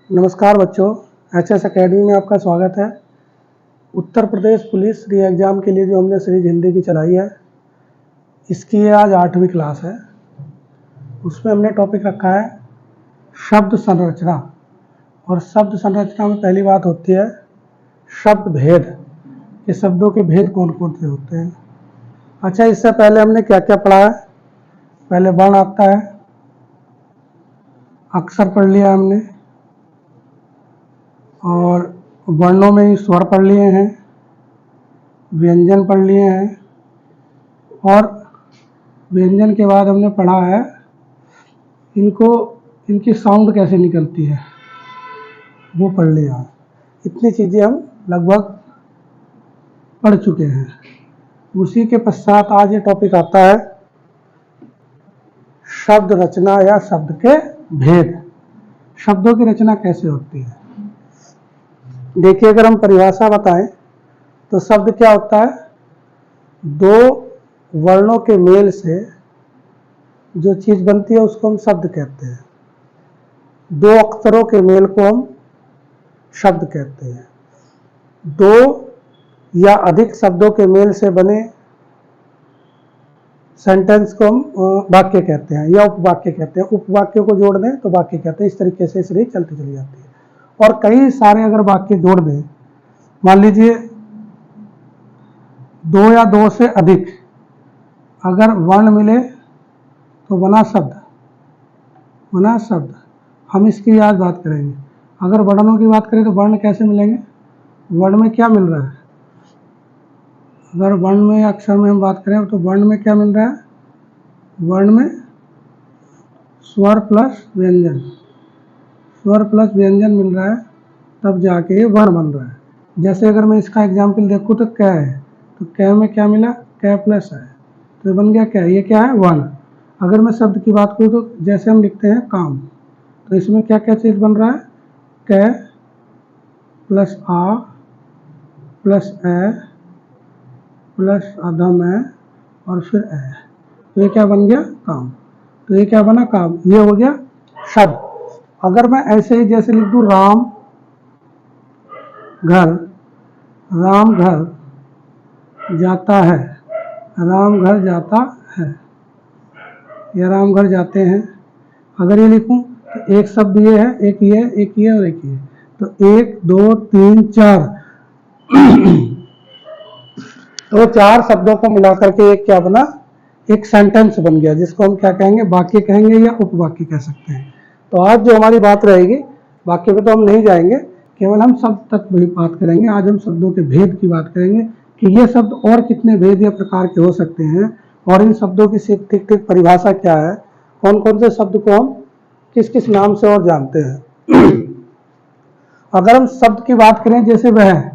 नमस्कार बच्चों, HS academy में आपका स्वागत है। उत्तर प्रदेश पुलिस री एग्ज़ाम के लिए जो हमने सीरीज हिंदी की चलाई है, इसकी ये आज 8वीं क्लास है। उसमें हमने टॉपिक रखा है शब्द संरचना। और शब्द संरचना में पहली बात होती है शब्द भेद, कि शब्दों के भेद कौन कौन से होते हैं। अच्छा, इससे पहले हमने क्या क्या पढ़ा है। पहले वर्ण आता है, अक्षर पढ़ लिया हमने, और वर्णों में ही स्वर पढ़ लिए हैं, व्यंजन पढ़ लिए हैं, और व्यंजन के बाद हमने पढ़ा है इनकी साउंड कैसे निकलती है, वो पढ़ लिया। इतनी चीज़ें हम लगभग पढ़ चुके हैं। उसी के पश्चात आज ये टॉपिक आता है शब्द रचना या शब्द के भेद। शब्दों की रचना कैसे होती है। देखिए, अगर हम परिभाषा बताएं तो शब्द क्या होता है, दो वर्णों के मेल से जो चीज़ बनती है उसको हम शब्द कहते हैं। दो अक्षरों के मेल को हम शब्द कहते हैं। दो या अधिक शब्दों के मेल से बने सेंटेंस को हम वाक्य कहते हैं या उपवाक्य कहते हैं। उपवाक्यों को जोड़ दें तो वाक्य कहते हैं। इस तरीके से सीरीज चलती चली जाती है। और कई सारे अगर वाक्य जोड़ दें, मान लीजिए दो या दो से अधिक अगर वर्ण मिले तो बना शब्द। हम इसकी आज बात करेंगे। अगर वर्णों की बात करें तो वर्ण कैसे मिलेंगे, वर्ण में क्या मिल रहा है। अगर वर्ण में अक्षर में हम बात करें तो वर्ण में क्या मिल रहा है, वर्ण में स्वर प्लस व्यंजन मिल रहा है, तब जाके ये वर्ण बन रहा है। जैसे अगर मैं इसका एग्जाम्पल देखूँ तो क है, तो क में क्या मिला, क प्लस है, तो ये बन गया क्या, ये क्या है, वर्ण। अगर मैं शब्द की बात करूँ तो जैसे हम लिखते हैं काम, तो इसमें क्या क्या चीज़ बन रहा है, क प्लस आ प्लस ए प्लस अधम है और फिर ए, तो ये क्या बन गया, काम। तो ये क्या बना, काम। ये हो गया शब्द। अगर मैं ऐसे ही जैसे लिख दूँ राम घर जाता है, राम घर जाता है, या राम घर जाते हैं। अगर ये लिखूं तो एक शब्द ये है, एक ये, एक ये और एक ये, तो 1 2 3 4 तो 4 शब्दों को मिलाकर के एक क्या बना, एक सेंटेंस बन गया, जिसको हम क्या कहेंगे, वाक्य कहेंगे या उपवाक्य कह सकते हैं। तो आज जो हमारी बात रहेगी, वाक्य पे तो हम नहीं जाएंगे, केवल हम शब्द तक भी बात करेंगे। आज हम शब्दों के भेद की बात करेंगे कि ये शब्द और कितने भेद या प्रकार के हो सकते हैं, और इन शब्दों की ठीक ठीक परिभाषा क्या है, कौन कौन से शब्द को हम किस किस नाम से और जानते हैं। अगर हम शब्द की बात करें जैसे वह,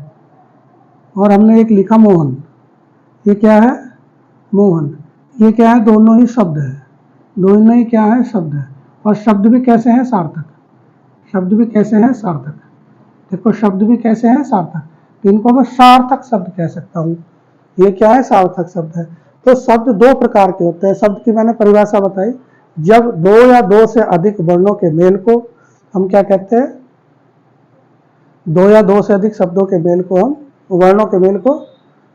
और हमने एक लिखा मोहन, ये क्या है, मोहन, ये क्या है, दोनों ही शब्द है, दोनों ही क्या है, शब्द है। और शब्द भी कैसे हैं, सार्थक। शब्द भी कैसे हैं, सार्थक। देखो, शब्द भी कैसे हैं, सार्थक। तो इनको मैं सार्थक शब्द कह सकता हूँ। ये क्या है, सार्थक शब्द है। तो शब्द दो प्रकार के होते हैं। शब्द की मैंने परिभाषा बताई, जब दो या दो से अधिक वर्णों के मेल को हम क्या कहते हैं, दो या दो से अधिक शब्दों के मेल को हम, वर्णों के मेल को,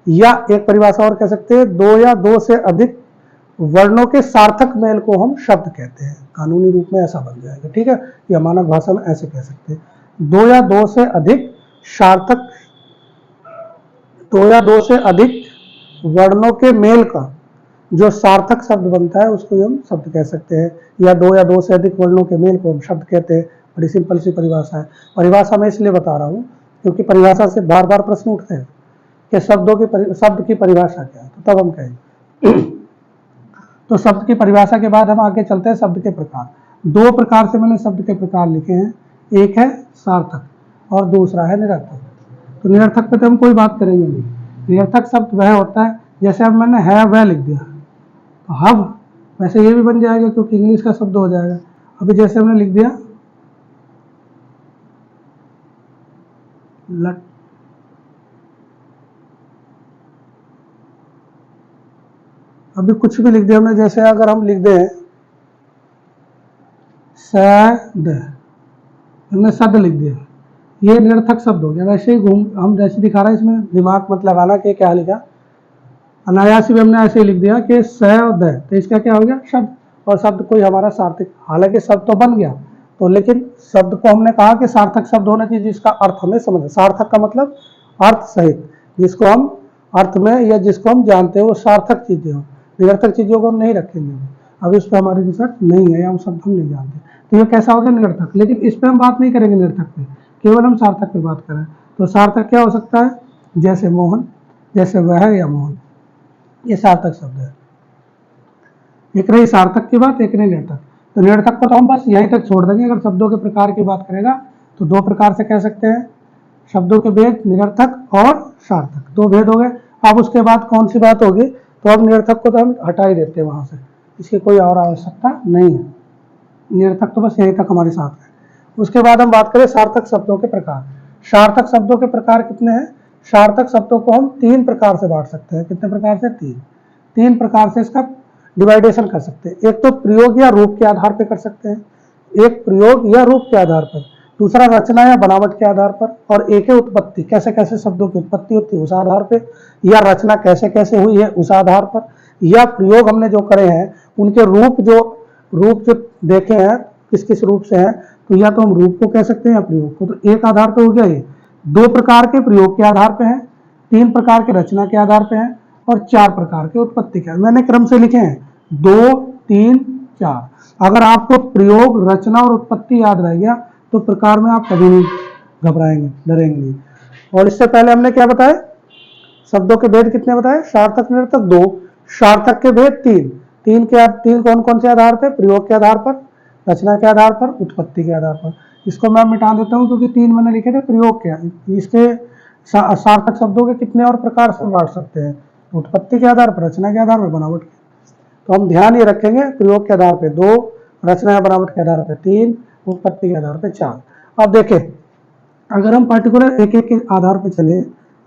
या एक परिभाषा और कह सकते हैं, दो या दो से अधिक वर्णों के सार्थक मेल को हम शब्द कहते हैं। कानूनी रूप में ऐसा बन जाएगा, ठीक है, या मानक भाषा में ऐसे कह सकते हैं। दो या दो से अधिक सार्थक, दो या दो से अधिक वर्णों के मेल का जो सार्थक शब्द बनता है उसको हम शब्द कह सकते हैं, या दो या दो से अधिक वर्णों के मेल को हम शब्द कहते हैं। बड़ी सिंपल सी परिभाषा है। परिभाषा मैं इसलिए बता रहा हूँ क्योंकि परिभाषा से बार बार प्रश्न उठते हैं कि शब्द की परिभाषा क्या है, तो तब हम कहेंगे। तो शब्द की परिभाषा के बाद हम आगे चलते हैं शब्द के प्रकार। दो प्रकार से मैंने शब्द के प्रकार लिखे हैं, एक है सार्थक और दूसरा है निरर्थक। तो निरर्थक पे तो हम कोई बात करेंगे नहीं। निरर्थक शब्द वह होता है, जैसे अब मैंने है वह लिख दिया, तो हब वैसे ये भी बन जाएगा क्योंकि इंग्लिश का शब्द हो जाएगा। अभी जैसे हमने लिख दिया लट, अभी कुछ भी लिख दिया हमने, जैसे अगर हम लिख दें सैद, हमने शब्द लिख दिया, ये निरर्थक शब्द हो गया। वैसे ही हम जैसे दिखा रहे हैं, इसमें दिमाग मत लगाना कि क्या लिखा, अनायास भी हमने ऐसे ही लिख दिया कि स और द, तो इसका क्या हो गया शब्द, और शब्द कोई हमारा सार्थक, हालांकि शब्द तो बन गया तो, लेकिन शब्द को हमने कहा कि सार्थक शब्द होना चाहिए जिसका अर्थ हमें समझ, सार्थक का मतलब अर्थ सहित, जिसको हम अर्थ में या जिसको हम जानते हो वो सार्थक चीजें हो, निरर्थक चीजों को हम नहीं रखेंगे। अब इस पर हमारी रिसर्च नहीं है या हम शब्द हम नहीं जानते, तो ये कैसा हो गया निरर्थक। लेकिन इस पर हम बात नहीं करेंगे निरर्थक पे, केवल हम सार्थक पे बात करें। तो सार्थक क्या हो सकता है, जैसे मोहन, जैसे वह या मोहन, ये सार्थक शब्द है। एक रही सार्थक की बात, एक रही निरर्थक। तो निरर्थक को तो हम बस यहीं तक छोड़ देंगे। अगर शब्दों के प्रकार की बात करेगा तो दो प्रकार से कह सकते हैं, शब्दों के भेद निरर्थक और सार्थक, दो भेद हो गए। अब उसके बाद कौन सी बात होगी, तो अब निरर्थक को तो हम हटा ही देते हैं वहां से, इसकी कोई और आवश्यकता नहीं है, निरर्थक तो बस यहीं तक हमारे साथ है। उसके बाद हम बात करें सार्थक शब्दों के प्रकार। सार्थक शब्दों के प्रकार कितने हैं, सार्थक शब्दों को हम तीन प्रकार से बांट सकते हैं। कितने प्रकार से, तीन प्रकार से इसका डिवाइडेशन कर सकते हैं। एक तो प्रयोग या रूप के आधार पर कर सकते हैं, एक प्रयोग या रूप के आधार पर, दूसरा रचना या बनावट के आधार पर, और एक है उत्पत्ति, कैसे कैसे शब्दों की उत्पत्ति होती है उस आधार पर, या रचना कैसे कैसे हुई है उस आधार पर, या प्रयोग हमने जो करे हैं उनके रूप जो देखे हैं किस किस रूप से हैं, तो या तो हम रूप को कह सकते हैं या प्रयोग को। तो एक आधार तो हो गया ये, दो प्रकार के प्रयोग के आधार पे है, तीन प्रकार के रचना के आधार पे है, और चार प्रकार के उत्पत्ति के। मैंने क्रम से लिखे हैं 2, 3, 4। अगर आपको प्रयोग, रचना और उत्पत्ति याद रह गया तो प्रकार में आप कभी नहीं घबराएंगे, डरेंगे नहीं। और इससे पहले हमने क्या बताया, शब्दों के भेद कितने बताए, सार्थक निरर्थक 2, सार्थक के भेद 3। तीन कौन कौन से आधार पर, प्रयोग के आधार पर, रचना के आधार पर, उत्पत्ति के आधार पर। इसको मैं मिटा देता हूं क्योंकि 3 मैंने लिखे थे प्रयोग के। इसके सार्थक शब्दों के कितने और प्रकार से बांट सकते हैं, उत्पत्ति के आधार पर, रचना के आधार पर, बनावट के। तो हम ध्यान ये रखेंगे, प्रयोग के आधार पर 2, रचना या बनावट के आधार पर 3, उत्पत्ति के आधार पर 4। अब देखें, अगर हम पर्टिकुलर एक एक के आधार पर चले,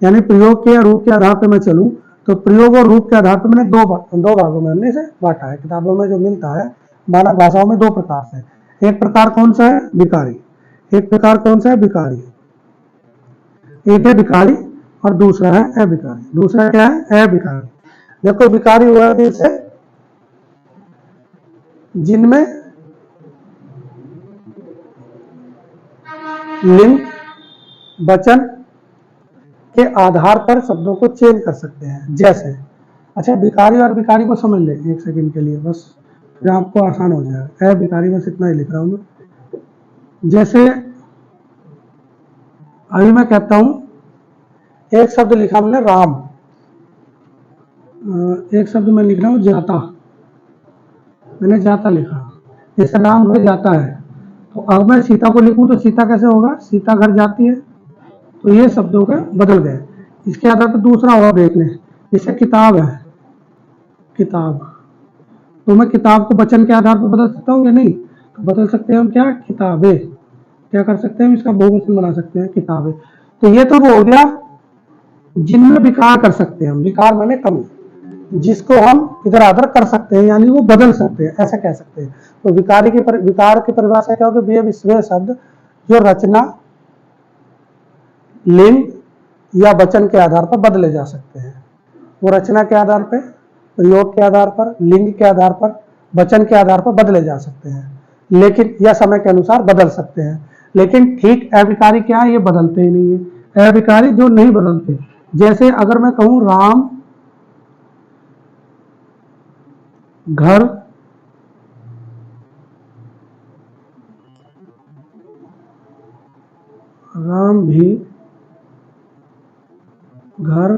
यानी प्रयोग के या रूप के आधार पर मैं चलूं, तो प्रयोग और रूप के आधार पर मैंने दो भागों में हमने इसे बांटा है। किताबों में जो मिलता है मानक भाषाओं में दो प्रकार से। एक प्रकार कौन सा है, विकारी। एक प्रकार कौन सा है, विकारी। एक है विकारी और दूसरा है अविकारी। दूसरा क्या है, अविकारी। देखो विकारी हुआ जैसे जिनमें लिंग वचन के आधार पर शब्दों को चेंज कर सकते हैं। जैसे, अच्छा विकारी और विकारी को समझ लें एक सेकंड के लिए, बस फिर आपको आसान हो जाएगा। अविकारी बस इतना ही लिख रहा हूं मैं। जैसे अभी मैं कहता हूं, एक शब्द लिखा हमने राम, एक शब्द मैं लिख रहा हूं जाता, मैंने जाता लिखा। जैसे राम घर जाता है, तो अब मैं सीता को लिखूं तो सीता कैसे होगा, सीता घर जाती है। तो ये शब्दों के बदल गए। इसके आधार पर दूसरा और देख लें, जैसे किताब है, किताब, तो मैं किताब को वचन के आधार पर बदल सकता हूँ या नहीं, तो बदल सकते हैं हम, क्या, किताबें। क्या कर सकते हैं, इसका बहुवचन बना सकते हैं, किताबें। तो ये तो वो हो गया जिनमें विकार कर सकते हैं हम, विकार माने कमी, जिसको हम इधर आधर कर सकते हैं, यानी वो बदल सकते हैं, ऐसा कह सकते हैं। तो विकार की परिभाषा क्या होगी, वे शब्द जो रचना, लिंग या वचन के आधार पर बदले जा सकते हैं। वो रचना के आधार पर, प्रयोग के आधार पर, लिंग के आधार पर, वचन के आधार पर बदले जा सकते हैं, लेकिन यह समय के अनुसार बदल सकते हैं। लेकिन ठीक अविकारी क्या है, ये बदलते ही नहीं है। अविकारी जो नहीं बदलते, जैसे अगर मैं कहूं राम घर राम भी घर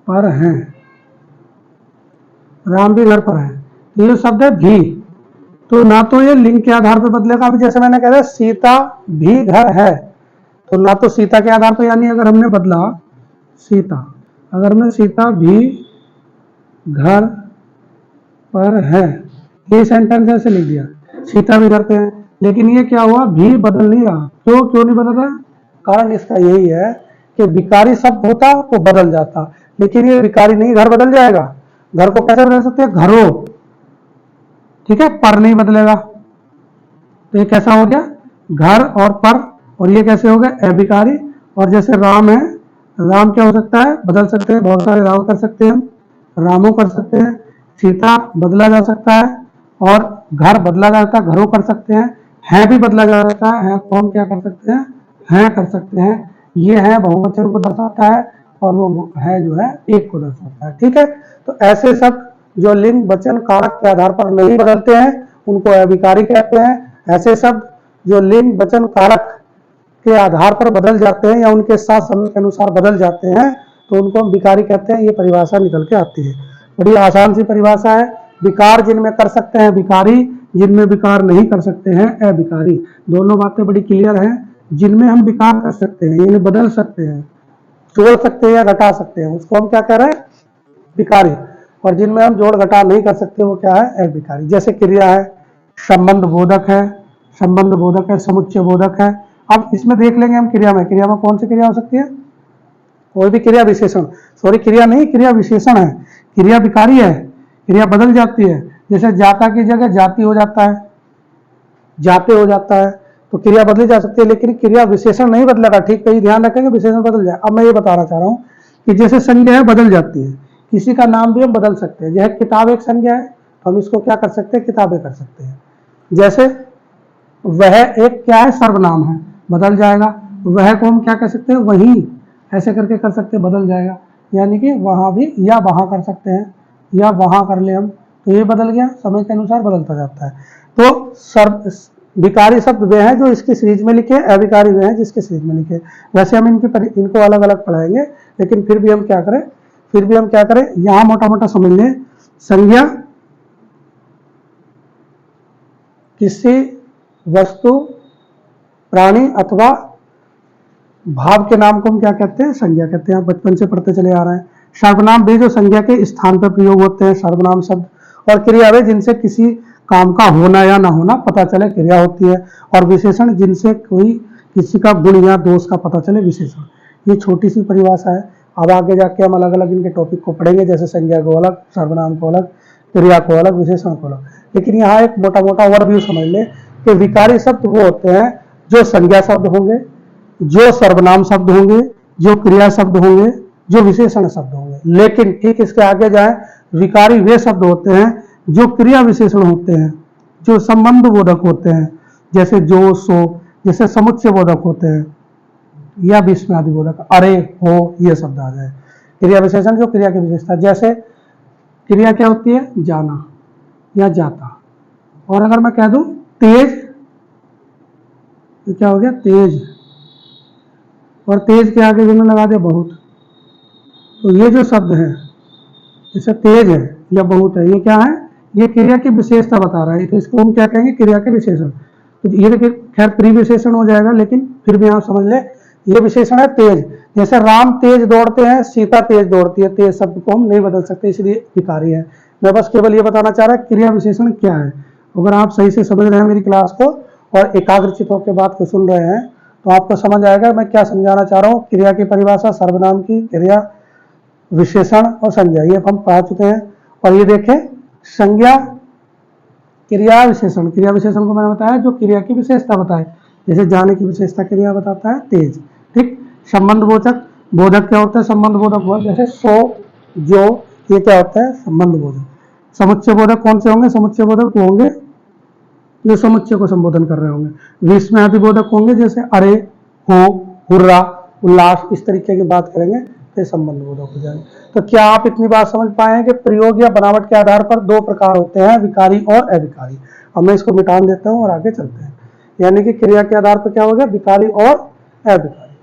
पर हैं, राम भी घर पर है, ये शब्द है भी, तो ना तो ये लिंग के आधार पर बदलेगा। अभी जैसे मैंने कहा सीता भी घर है, तो ना तो सीता के आधार पर, यानी अगर हमने बदला सीता, अगर मैं सीता भी घर पर है, ये सेंटेंस ऐसे लिख दिया, सीता भी घर पे है, लेकिन ये क्या हुआ, भी बदल नहीं रहा। क्यों नहीं बदल रहा, कारण इसका यही है कि विकारी शब्द होता वो बदल जाता, लेकिन ये विकारी नहीं, घर बदल जाएगा। घर को कैसे बदल सकते हैं, घरों, ठीक है, पर नहीं बदलेगा। तो ये कैसा हो गया, घर और पर, और ये कैसे हो गए अभिकारी। और जैसे राम है, राम क्या हो सकता है, बदल सकते हैं, बहुत सारे राम कर सकते हैं हम, रामो कर सकते हैं। सीता बदला जा सकता है, और घर बदला जा सकता है, घरों कर सकते हैं। है भी बदला जा सकता है को हम क्या कर सकते हैं, है कर सकते हैं। ये है बहुवचन को दर्शाता है, और वो है जो है एक को दर्शाता है। ठीक है, तो ऐसे सब जो लिंग वचन कारक के आधार पर नहीं बदलते हैं उनको अभिकारी कहते हैं। ऐसे शब्द जो लिंग वचन कारक के आधार पर बदल जाते हैं या उनके साथ समय के अनुसार बदल जाते हैं तो उनको हम विकारी कहते हैं। ये परिभाषा निकल के आती है, बड़ी आसान सी परिभाषा है। विकार जिनमें कर सकते हैं विकारी, जिनमें विकार नहीं कर सकते हैं अविकारी। दोनों बातें बड़ी क्लियर हैं। जिनमें हम विकार कर सकते हैं यानी बदल सकते हैं, जोड़ सकते हैं या घटा सकते हैं, उसको हम क्या कह रहे हैं, विकारी। और जिनमें हम जोड़ घटा नहीं कर सकते वो क्या है, अविकारी। जैसे क्रिया है, संबंध बोधक है, संबंध बोधक है, समुच्चय बोधक है। अब इसमें देख लेंगे हम क्रिया में कौन सी क्रिया हो सकती है, कोई भी क्रिया विशेषण, सॉरी क्रिया नहीं, क्रिया विशेषण है। क्रिया विकारी है, क्रिया बदल जाती है। जैसे जाता की जगह जाति हो जाता है, जाते हो जाता है, तो क्रिया बदली जा सकती है, लेकिन क्रिया विशेषण नहीं बदलेगा। ठीक, कहीं ध्यान रखेंगे विशेषण बदल जाए। अब मैं ये बताना चाह रहा हूँ कि जैसे संज्ञा है बदल जाती है, किसी का नाम भी हम बदल सकते हैं। जैसे किताब एक संज्ञा है, तो हम इसको क्या कर सकते हैं, किताबें कर सकते हैं। जैसे वह एक क्या है, सर्वनाम है, बदल जाएगा। वह को हम क्या कर सकते हैं, वही, ऐसे करके कर सकते हैं, बदल जाएगा। यानी कि वहां भी या वहां कर सकते हैं, या वहां कर ले हम, तो ये बदल गया, समय के अनुसार बदलता जाता है। तो सर्व विकारी शब्द वे हैं जो इसकी सीरीज में लिखे, अविकारी वे हैं जिसके सीरीज में लिखे। वैसे हम इनको अलग अलग पढ़ाएंगे, लेकिन फिर भी हम क्या करें, यहां मोटा मोटा समझ लें। संज्ञा किसी वस्तु, प्राणी अथवा भाव के नाम को हम क्या कहते हैं, संज्ञा कहते हैं। आप बचपन से पढ़ते चले आ रहे हैं। सर्वनाम भी जो संज्ञा के स्थान पर प्रयोग होते हैं, सर्वनाम शब्द। और क्रिया वे जिनसे किसी काम का होना या ना होना पता चले, क्रिया होती है। और विशेषण जिनसे कोई किसी का गुण या दोष का पता चले, विशेषण। ये छोटी सी परिभाषा है। अब आगे जाके हम अलग अलग इनके टॉपिक को पढ़ेंगे, जैसे संज्ञा को अलग, सर्वनाम को अलग, क्रिया को अलग, विशेषण को अलग। लेकिन यहाँ एक मोटा मोटा ओवरव्यू समझ ले कि विकारी शब्द वो होते हैं जो संज्ञा शब्द होंगे, जो सर्वनाम शब्द होंगे, जो क्रिया शब्द होंगे, जो विशेषण शब्द होंगे। लेकिन ठीक इसके आगे जाए, विकारी वे शब्द होते हैं जो क्रिया विशेषण होते हैं, जो संबंध बोधक होते हैं, जैसे जो, सो, जैसे समुच्चय बोधक होते हैं, या विस्मयादि बोधक, अरे, हो, ये शब्द आ जाए। क्रिया विशेषण जो क्रिया की विशेषता, जैसे क्रिया क्या होती है, जाना या जाता। और अगर मैं कह दूं तेज, तो क्या हो गया, तेज। और तेज के आगे भी लगा दिया बहुत। तो ये जो शब्द है, जैसे तेज है या बहुत है, ये क्या है, ये क्रिया की विशेषता बता रहा है। तो इसको हम क्या कहेंगे, क्रिया के विशेषण। तो ये देखिए खैर प्री विशेषण हो जाएगा, लेकिन फिर भी आप समझ ले ये विशेषण है तेज। जैसे राम तेज दौड़ते हैं, सीता तेज दौड़ती है। तेज शब्द को हम नहीं बदल सकते, इसलिए विकारी है। मैं बस केवल ये बताना चाह रहा क्रिया विशेषण क्या है। अगर आप सही से समझ रहे हैं मेरी क्लास को और एकाग्रचित होकर बात को सुन रहे हैं, तो आपको समझ आएगा मैं क्या समझाना चाह रहा हूँ। क्रिया की परिभाषा, सर्वनाम की, क्रिया, विशेषण और संज्ञा, ये हम पढ़ा चुके हैं। और ये देखें, संज्ञा, क्रिया, विशेषण। क्रिया विशेषण को मैंने बताया जो क्रिया की विशेषता बताए, जैसे जाने की विशेषता क्रिया बताता है, तेज। ठीक, संबंध बोधक, बोधक क्या होता है, संबंध बोधक, जैसे सो, जो, ये क्या होता है, संबंध बोधक। समुच्चय बोधक कौन से होंगे, समुच्चय बोधक वो होंगे जो समुच्चय को संबोधन कर रहे होंगे। विस्मयादि बोधक होंगे, जैसे अरे, हो, हुर्रा, उल्लास, इस तरीके की बात करेंगे तो संबंध बोधक हो जाएंगे। तो क्या आप इतनी बात समझ पाए हैं कि प्रयोग या बनावट के आधार पर दो प्रकार होते हैं, विकारी और अविकारी। अब मैं इसको मिटान देता हूं और आगे चलते हैं। यानी कि क्रिया के आधार पर क्या हो गया, विकारी और अविकारी।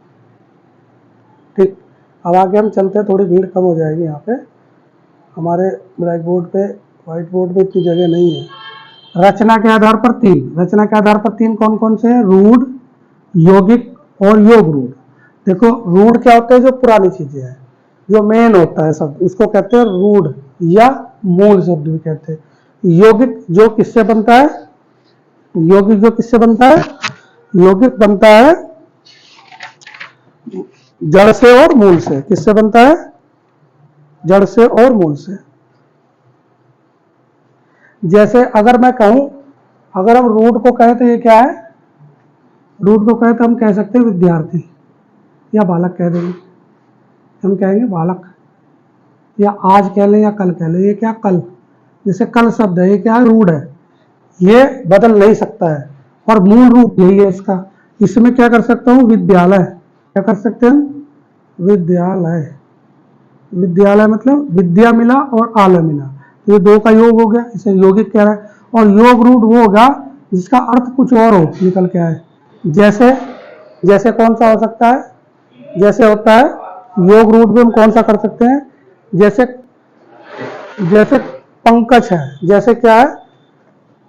ठीक, अब आगे हम चलते हैं, थोड़ी भीड़ कम हो जाएगी यहाँ पे। हमारे ब्लैक बोर्ड पे, व्हाइट बोर्ड पे इतनी जगह नहीं है। रचना के आधार पर तीन, रचना के आधार पर तीन कौन कौन से हैं, रूढ़, यौगिक और योग रूढ़। देखो रूढ़ क्या होता है, जो पुरानी चीजें हैं, जो मेन होता है शब्द, उसको कहते हैं रूढ़ या मूल शब्द भी कहते हैं। यौगिक जो किससे बनता है, यौगिक जो किससे बनता है, यौगिक बनता है जड़ से और मूल से। किससे बनता है, जड़ से और मूल से। जैसे अगर मैं कहूं, अगर हम रूट को कहें तो ये क्या है, रूट को कहे तो हम कह सकते हैं विद्यार्थी या बालक कह देंगे, हम कहेंगे बालक, या आज कह लें या कल कह लें। ये क्या कल, जैसे कल शब्द है, ये क्या है, रूढ़ है, ये बदल नहीं सकता है और मूल रूप यही है इसका। इसमें क्या कर सकता हूँ, विद्यालय, क्या कर सकते हैं, विद्यालय। विद्यालय मतलब विद्या मिला और आलय मिला, तो ये दो का योग हो गया, इसे यौगिक कह रहा है। और योग रूढ़ वो होगा जिसका अर्थ कुछ और हो, निकल के आए। जैसे जैसे कौन सा हो सकता है, जैसे होता है योग रूढ़ में हम कौन सा कर सकते हैं, जैसे जैसे पंकज है, जैसे क्या है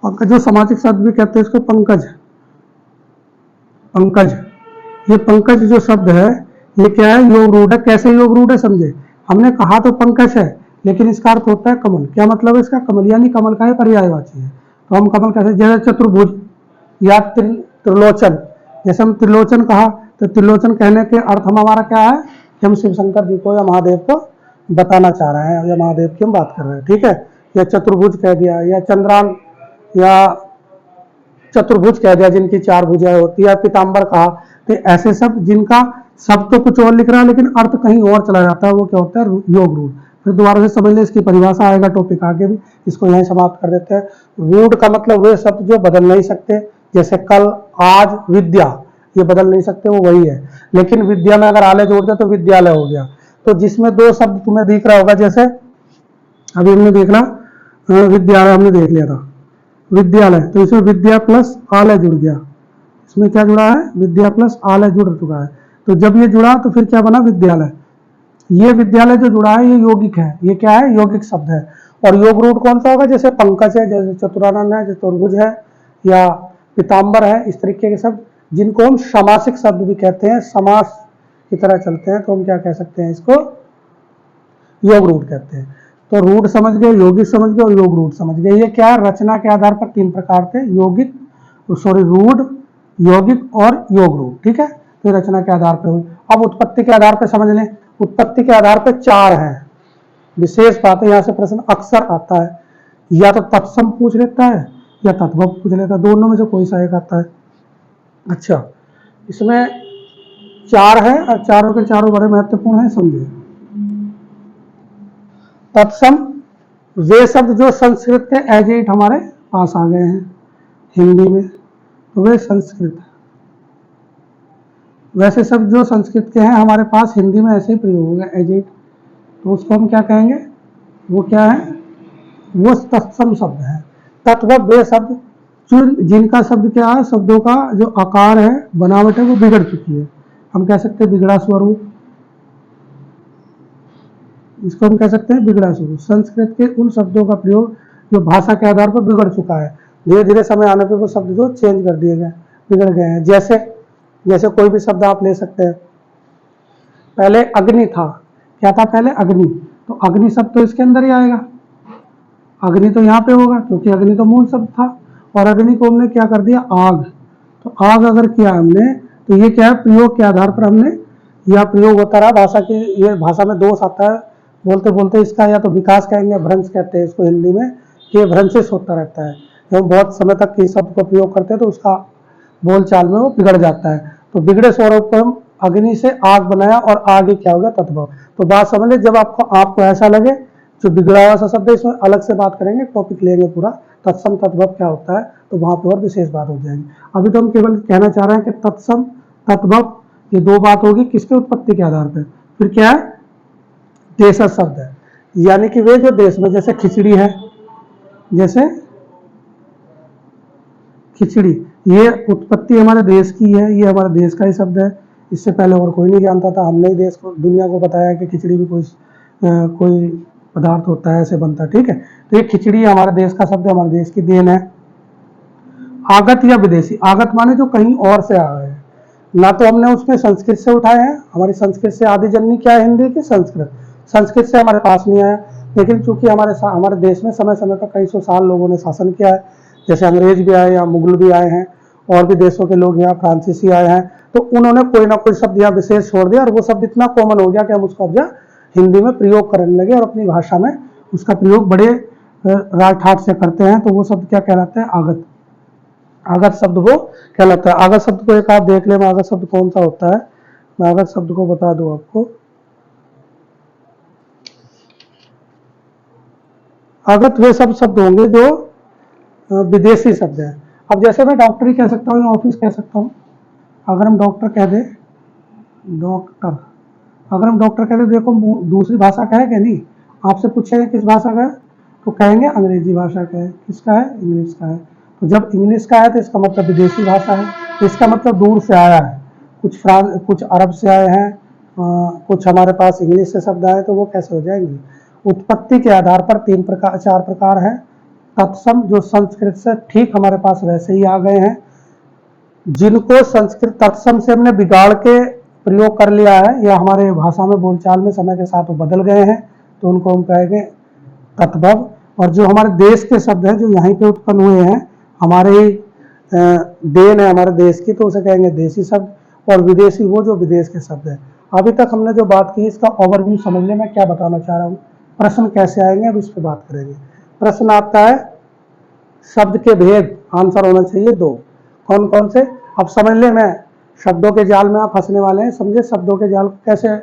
पंकज, जो सामाजिक शब्द भी कहते हैं इसको पंकज, पंकज। ये पंकज जो शब्द है ये क्या है, योग रूढ़ है। कैसे योग रूढ़ है समझे, हमने कहा तो पंकज है लेकिन इसका अर्थ होता है कमल। क्या मतलब है इसका, कमल, यानी कमल का है पर्यायवाची है। तो हम कमल कैसे, जैसे चतुर्भुज या त्रिलोचन, जैसे हम त्रिलोचन कहा तो त्रिलोचन कहने के अर्थ हम हमारा क्या है कि हम शिव शंकर जी को या महादेव को बताना चाह रहे हैं या महादेव की हम बात कर रहे हैं, ठीक है। या चतुर्भुज कह दिया, या चंद्रान, या चतुर्भुज कह दिया जिनकी चार भुजाएं होती है, पीताम्बर कहा। तो ऐसे सब जिनका सब तो कुछ और लिख रहा है लेकिन अर्थ कहीं और चला जाता है, वो क्या होता है, योग रूढ़। फिर दोबारा से समझ ले, इसकी परिभाषा आएगा टॉपिक आगे भी, इसको यहीं समाप्त कर देते हैं। रूढ़ का मतलब वे शब्द जो बदल नहीं सकते, जैसे कल, आज, विद्या, ये बदल नहीं सकते, वो वही है। लेकिन विद्या में अगर आले जोड़ दे तो विद्यालय हो गया। तो जिसमें दो शब्द तुम्हें दिख रहा होगा, जैसे अभी हमने देखना विद्यालय, हमने देख लिया था विद्यालय, तो इसमें विद्या प्लस आलय जुड़ गया। इसमें क्या जुड़ा है, विद्या प्लस आलय जुड़ चुका है। तो जब ये जुड़ा तो फिर क्या बना, विद्यालय। ये विद्यालय जो जुड़ा है ये यौगिक है, ये क्या है, यौगिक शब्द है। और योग रूढ़ कौन सा होगा, जैसे पंकज है, जैसे चतुरानन है, चतुर्भुज है, या पीताम्बर है, इस तरीके के शब्द जिनको हम समासिक शब्द भी कहते हैं, समास की तरह चलते हैं, तो हम क्या कह सकते हैं, इसको योग रूढ़ कहते हैं। तो रूढ़ समझ गए, यौगिक समझ गए और योग रूढ़ समझ गए। ये क्या है, रचना के आधार पर तीन प्रकार थे, यौगिक, सॉरी रूढ़, यौगिक और योग रूढ़, ठीक है। तो रचना के आधार पर हुई। अब उत्पत्ति के आधार पर समझ लें, उत्पत्ति के आधार पर चार हैं। विशेष बात है, यहां से प्रश्न अक्सर आता है, या तो तत्सम पूछ लेता है या तद्भव पूछ लेता है, दोनों में से कोई सा एक आता है। अच्छा, इसमें चार है और चारों के चारों बड़े महत्वपूर्ण हैं, समझिए। तत्सम वे शब्द जो संस्कृत के एज इट हमारे पास आ गए हैं हिंदी में, तो वे संस्कृत। वैसे शब्द जो संस्कृत के हैं हमारे पास हिंदी में ऐसे ही प्रयोग हो गए एज इट, तो उसको हम क्या कहेंगे, वो क्या है, वो तत्सम शब्द है। तत्व वे शब्द जिनका शब्द क्या है, शब्दों का जो आकार है, बनावट है, वो बिगड़ चुकी है, हम कह सकते हैं बिगड़ा स्वरूप, इसको हम कह सकते हैं बिगड़ा स्वरूप। संस्कृत के उन शब्दों का प्रयोग जो भाषा के आधार पर बिगड़ चुका है, धीरे धीरे समय आने पर वो शब्द जो चेंज कर दिए गए, बिगड़ गए हैं। जैसे जैसे कोई भी शब्द आप ले सकते हैं, पहले अग्नि था, क्या था पहले, अग्नि, तो अग्नि शब्द तो इसके अंदर ही आएगा, अग्नि तो यहाँ पे होगा क्योंकि अग्नि तो मूल शब्द था। और अग्नि को हमने क्या कर दिया, आग, तो आग अगर किया हमने, तो ये क्या है, प्रयोग के आधार पर हमने, यह प्रयोग होता रहा भाषा की। ये भाषा में दोष आता है बोलते बोलते, इसका या तो विकास कहेंगे, भ्रंश कहते हैं इसको हिंदी में, कि भ्रंशित होता रहता है। जब बहुत समय तक किसी शब्द को प्रयोग करते हैं तो उसका बोलचाल में वो बिगड़ जाता है। तो बिगड़े स्वरूप को हम अग्नि से आग बनाया और आगे क्या हो गया, तत्भव। तो बात समझ ले, जब आपको ऐसा लगे जो बिगड़ा हुआ सा शब्द है, इसमें अलग से बात करेंगे, टॉपिक लेंगे पूरा, तत्सम तत्भव क्या होता है, तो वहां पर और विशेष बात हो जाएगी। अभी तो हम केवल कहना चाह रहे हैं कि तत्सम तत्भव ये दो बात होगी किसके, उत्पत्ति के आधार पर। फिर क्या है, देश शब्द है, यानी कि वे जो देश में, जैसे खिचड़ी है, जैसे खिचड़ी, ये उत्पत्ति हमारे देश की है, ये हमारे देश का ही शब्द है, इससे पहले और कोई नहीं जानता था, हमने ही देश को, दुनिया को बताया कि खिचड़ी भी कोई पदार्थ होता है, ऐसे बनता है, ठीक है। तो ये खिचड़ी हमारे देश का शब्द है, हमारे देश की देन है। आगत या विदेशी, आगत माने जो कहीं और से आ गए हैं, ना तो हमने उसमें संस्कृत से उठाए हैं, हमारी संस्कृत से आदि जननी क्या है, हिंदी की संस्कृत, संस्कृत से हमारे पास नहीं आया। लेकिन चूंकि हमारे देश में समय समय पर कई सौ साल लोगों ने शासन किया है, जैसे अंग्रेज भी आए या मुगल भी आए हैं, और भी देशों के लोग यहाँ फ्रांसीसी आए हैं, तो उन्होंने कोई ना कोई शब्द यहाँ विशेष छोड़ दिया और वो शब्द इतना कॉमन हो गया कि हम उसको अब हिंदी में प्रयोग करने लगे और अपनी भाषा में उसका प्रयोग बड़े राज ठाट से करते हैं। तो वो शब्द क्या कहलाता है, आगत। आगत शब्द वो कहलाता है। आगत शब्द को एक आप देख ले, आगत शब्द कौन सा होता है, मैं आगत शब्द को बता दूं आपको। आगत वे सब शब्द होंगे जो विदेशी शब्द है। अब जैसे मैं डॉक्टरी कह सकता हूँ या ऑफिस कह सकता हूँ। अगर हम डॉक्टर कह दे, डॉक्टर, अगर हम डॉक्टर कह दे, देखो दूसरी भाषा का है क्या, नहीं। आपसे पूछेंगे किस भाषा का है, तो कहेंगे अंग्रेजी भाषा का है। किसका है, इंग्लिश का है। तो जब इंग्लिश का है तो इसका मतलब विदेशी भाषा है, तो इसका मतलब दूर से आया है। कुछ अरब से आए हैं, कुछ हमारे पास इंग्लिश से शब्द आए, तो वो कैसे हो जाएंगे। उत्पत्ति के आधार पर चार प्रकार हैं। तत्सम, जो संस्कृत से ठीक हमारे पास वैसे ही आ गए हैं, जिनको संस्कृत तत्सम से हमने बिगाड़ के प्रयोग कर लिया है या हमारे भाषा में बोलचाल में समय के साथ वो बदल गए हैं, तो उनको हम कहेंगे तत्भव। और जो हमारे देश के शब्द हैं, जो यहीं पे उत्पन्न हुए हैं, हमारे ही देन है हमारे देश की, तो उसे कहेंगे देशी शब्द। और विदेशी वो जो विदेश के शब्द है। अभी तक हमने जो बात की, इसका ओवरव्यू समझने में क्या बताना चाह रहा हूँ, प्रश्न कैसे आएंगे, अब इस पर बात करेंगे। प्रश्न आता है शब्द के भेद, आंसर होना चाहिए 2। कौन कौन से, अब समझ ले, मैं शब्दों के जाल में आप फंसने वाले हैं, समझे शब्दों के जाल कैसे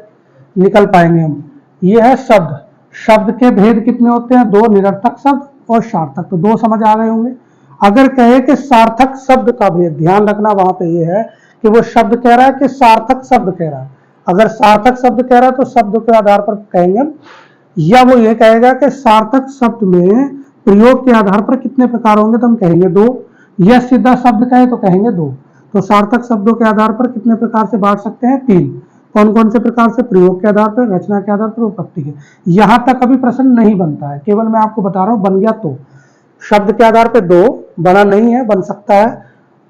निकल पाएंगे हम। ये है शब्द, शब्द के भेद कितने होते हैं, 2, निरर्थक शब्द और सार्थक, तो 2 समझ आ गए होंगे। अगर कहे कि सार्थक शब्द का भेद, ध्यान रखना वहां पे ये है कि वो शब्द कह रहा है कि सार्थक शब्द कह रहा है। अगर सार्थक शब्द कह रहा है तो शब्द के आधार पर कहेंगे, या वो ये कहेगा कि सार्थक शब्द में प्रयोग के आधार पर कितने प्रकार होंगे, तो हम कहेंगे 2। या सीधा शब्द कहे तो कहेंगे 2। तो सार्थक शब्दों के आधार पर कितने प्रकार से बांट सकते हैं, 3। कौन कौन से प्रकार से, प्रयोग के आधार पर, रचना के आधार पर, उत्पत्ति के। यहां तक अभी प्रश्न नहीं बनता है, केवल मैं आपको बता रहा हूं, बन गया तो शब्द के आधार पर 2, बना नहीं है, बन सकता है।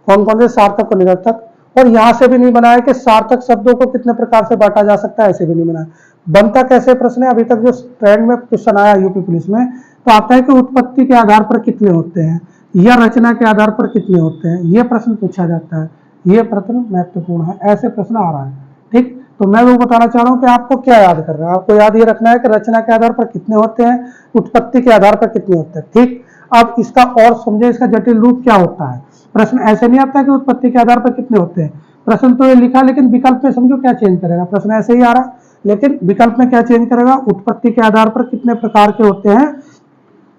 कौन कौन से, सार्थक और निरर्थक। और यहां से भी नहीं बना है कि सार्थक शब्दों को कितने प्रकार से बांटा जा सकता है, ऐसे भी नहीं बना है। बनता कैसे प्रश्न है, अभी तक जो ट्रेंड में क्वेश्चन आया यूपी पुलिस में, तो आता है कि उत्पत्ति के आधार पर कितने होते हैं या रचना के आधार पर कितने होते हैं, ये प्रश्न पूछा जाता है। ये प्रश्न महत्वपूर्ण है, ऐसे प्रश्न आ रहा है, ठीक। तो मैं वो बताना चाह रहा हूँ कि आपको क्या याद करना है, आपको याद ये रखना है कि रचना के आधार पर कितने होते हैं, उत्पत्ति के आधार पर कितने होते हैं, ठीक। अब इसका और समझे, इसका जटिल रूप क्या होता है। प्रश्न ऐसे नहीं आता कि उत्पत्ति के आधार पर कितने होते हैं, प्रश्न तो ये लिखा, लेकिन विकल्प में समझो क्या चेंज करेगा। प्रश्न ऐसे ही आ रहा, लेकिन विकल्प में क्या चेंज करेगा, उत्पत्ति के आधार पर कितने प्रकार के होते हैं,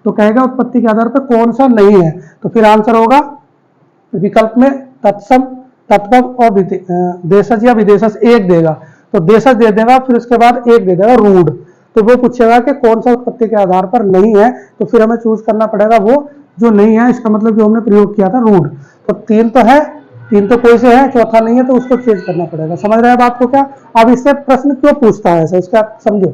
तो कहेगा उत्पत्ति के आधार पर कौन सा नहीं है। तो फिर आंसर होगा विकल्प में तत्सम, तत्भव और देशज या विदेशज, एक देगा तो देशज दे देगा, फिर उसके बाद एक दे देगा रूढ़। तो वो पूछेगा कि कौन सा उत्पत्ति के आधार पर नहीं है, तो फिर हमें चूज करना पड़ेगा वो जो नहीं है, इसका मतलब जो हमने प्रयोग किया था रूढ़। तो 3 तो है, 3 तो कोई से है, चौथा नहीं है, तो उसको चेंज करना पड़ेगा। समझ रहे हैं बात को क्या। अब इससे प्रश्न क्यों पूछता है ऐसा, इसका समझो।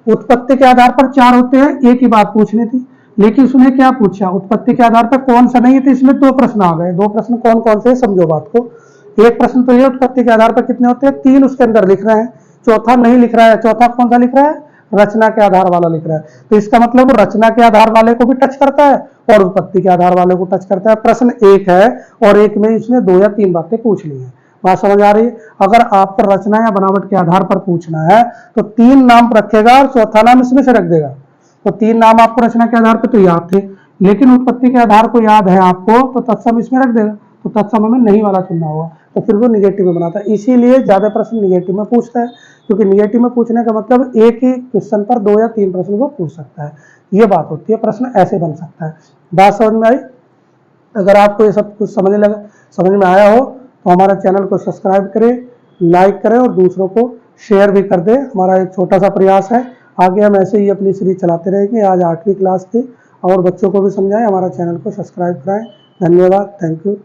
उत्पत्ति के आधार पर 4 होते हैं, एक ही बात पूछनी थी, लेकिन उसने क्या पूछा, उत्पत्ति के आधार पर कौन सा नहीं है, तो इसमें 2 प्रश्न आ गए। 2 प्रश्न कौन कौन से, समझो बात को। एक प्रश्न तो ये उत्पत्ति के आधार पर कितने होते हैं, 3 उसके अंदर लिख रहे हैं, चौथा नहीं लिख रहा है। चौथा कौन सा लिख रहा है, रचना के आधार वाला लिख रहा है। तो इसका मतलब रचना के आधार वाले को भी टच करता है और उत्पत्ति के आधार वाले को टच करता है। प्रश्न एक है और एक में इसने 2 या 3 बातें पूछ ली है। बात समझ आ रही है। अगर आपको रचना या बनावट के आधार पर पूछना है तो 3 नाम रखेगा और चौथा नाम इसमें से रख देगा। तो 3 नाम आपको रचना के आधार पर तो याद थे, लेकिन उत्पत्ति के आधार को याद है आपको, तो तत्सम इसमें रख देगा। तो तत्सम हमें नहीं वाला चुनना होगा, तो फिर वो निगेटिव में बनाता है। इसीलिए ज्यादा प्रश्न निगेटिव में पूछता है, क्योंकि निगेटिव में पूछने का मतलब एक ही क्वेश्चन पर 2 या 3 प्रश्न वो पूछ सकता है। ये बात होती है, प्रश्न ऐसे बन सकता है। बात समझ में आई। अगर आपको ये सब कुछ समझ में आया हो तो हमारे चैनल को सब्सक्राइब करें, लाइक करें और दूसरों को शेयर भी कर दें। हमारा एक छोटा सा प्रयास है, आगे हम ऐसे ही अपनी सीरीज चलाते रहेंगे। आज 8वीं क्लास थी और बच्चों को भी समझाएं। हमारा चैनल को सब्सक्राइब कराएं। धन्यवाद, थैंक यू।